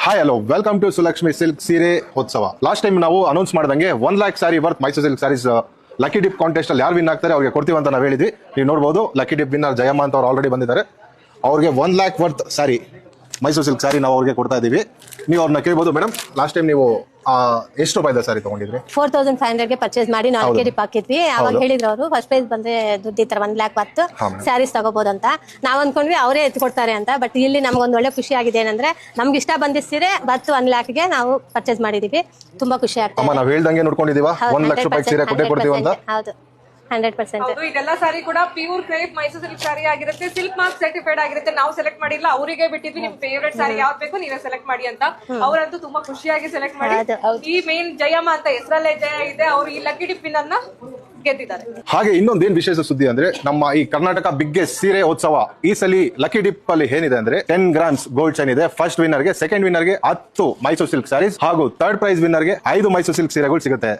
Hi hello welcome to Sulakshmi silk ಸೀರೆ ಉತ್ಸವ. Last time ನಾವು ಅನೌನ್ಸ್ ಮಾಡಿದಂಗೆ 1 lakh sari worth Mysore silk saris lucky dip contest ಅಲ್ಲಿ ಯಾರು ವಿನ್ ಆಗ್ತಾರೆ ಅವ್ರಿಗೆ ಕೊಡ್ತೀವಿ ಅಂತ ನಾವು ಹೇಳಿದ್ವಿ. ನೀವು ನೋಡಬಹುದು ಲಕ್ಕಿ ಡಿಪ್ ವಿನ್ನರ್ ಜಯಮ್ಮ ಅಂತ ಅವ್ರು ಆಲ್ರೆಡಿ ಬಂದಿದ್ದಾರೆ. ಅವ್ರಿಗೆ 1 lakh worth sari Mysuru silk sari ನಾವು ಅವ್ರಿಗೆ ಕೊಡ್ತಾ ಇದೀವಿ. ನೀವು ಅವ್ರನ್ನ ಕೇಳ್ಬೋದು, ಮೇಡಮ್ ಲಾಸ್ಟ್ ಟೈಮ್ ನೀವು ಎಷ್ಟು ರೂಪಾಯಿದ ಸ್ಯಾರಿ ತಗೊಂಡಿದ್ರಿ? 4500 ಗೆ ಪರ್ಚೇಸ್ ಮಾಡಿ ನಾವು ಡಿಪ್ ಹಾಕಿದ್ವಿ. ಅವಾಗ ಹೇಳಿದ್ರು ಅವರು ಫಸ್ಟ್ ಪ್ರೈಸ್ ಬಂದ್ರೆ ದುಡ್ಡು ಈ ತರ 1 lakh ವರ್ತ್ ಸ್ಯಾರೀಸ್ ತಗೋಬಹುದು ಅಂತ. ನಾವ್ ಅನ್ಕೊಂಡ್ವಿ ಅವರೇ ಎತ್ತು ಕೊಡ್ತಾರೆ ಅಂತ. ಬಟ್ ಇಲ್ಲಿ ನಮ್ಗೊಂದು ಒಳ್ಳೆ ಖುಷಿ ಆಗಿದೆ ಏನಂದ್ರೆ ನಮ್ಗೆ ಇಷ್ಟ ಬಂದಿಸ್ತೀರಿ ಬಟ್ 1 lakh ಗೆ ನಾವು ಪರ್ಚೇಸ್ ಮಾಡಿದೀವಿ. ತುಂಬಾ ಖುಷಿ ಆಗ್ತದೆ. ನಾವು ಹೇಳ್ದಂಗೆ ನೋಡ್ಕೊಂಡಿದೀವ 1 ಲಕ್ಷ ರೂಪಾಯಿ ಸೀರೆ ಕೊಡ್ತೀವಿ ಅಂತ. ಹೌದು 100%. ಇದೆಲ್ಲ ಸಾರಿ ಕೂಡ ಪ್ಯೂರ್ ಕ್ರೇಪ್ ಮೈಸೂರು ಸಿಲ್ಕ್ ಸಾರಿ ಆಗಿರುತ್ತೆ. ಸಿಲ್ಕ್ ಮಾರ್ಕ್ ಸರ್ಟಿಫೈಡ್ ಆಗಿರುತ್ತೆ. ನಾವು ಸೆಲೆಕ್ಟ್ ಮಾಡಿಲ್ಲ, ಅವರಿಗೆ ಬಿಟ್ಟಿದ್ವಿ ನಿಮ್ ಫೇವರೇಟ್ ಸಾರಿ ಯಾವ್ದು ಬೇಕು ನೀವೇ ಸೆಲೆಕ್ಟ್ ಮಾಡಿ ಅಂತ. ಅವರಂತೂ ತುಂಬಾ ಖುಷಿಯಾಗಿ ಸೆಲೆಕ್ಟ್ ಮಾಡಿ. ಈ ಮೇನ್ ಜಯಮ್ಮ ಅಂತ ಹೆಸರಲ್ಲೇ ಜಯ ಇದೆ. ಅವರು ಈ ಲಕ್ಕಿ ಡಿಪ್ ವಿನ್ ಅನ್ನ ಗೆದ್ದಿದ್ದಾರೆ. ಹಾಗೆ ಇನ್ನೊಂದೇನ್ ವಿಶೇಷ ಸುದ್ದಿ ಅಂದ್ರೆ ನಮ್ಮ ಈ ಕರ್ನಾಟಕ ಬಿಗ್ಗೆಸ್ಟ್ ಸೀರೆ ಉತ್ಸವ ಈ ಸಲ ಲಕ್ಕಿ ಡಿಪ್ ಅಲ್ಲಿ ಏನಿದೆ ಅಂದ್ರೆ 10 grams ಗೋಲ್ಡ್ ಚೈನ್ ಇದೆ. ಫಸ್ಟ್ ವಿನ್ನರ್ ಗೆ, ಸೆಕೆಂಡ್ ವಿನ್ನರ್ ಗೆ 10 ಮೈಸೂರು ಸಿಲ್ಕ್ ಸ್ಯಾರೀಸ್ ಹಾಗೂ ಥರ್ಡ್ ಪ್ರೈಸ್ ವಿನ್ನರ್ ಗೆ 5 ಮೈಸೂರು ಸಿಲ್ಕ್ ಸೀರೆಗಳು ಸಿಗುತ್ತೆ.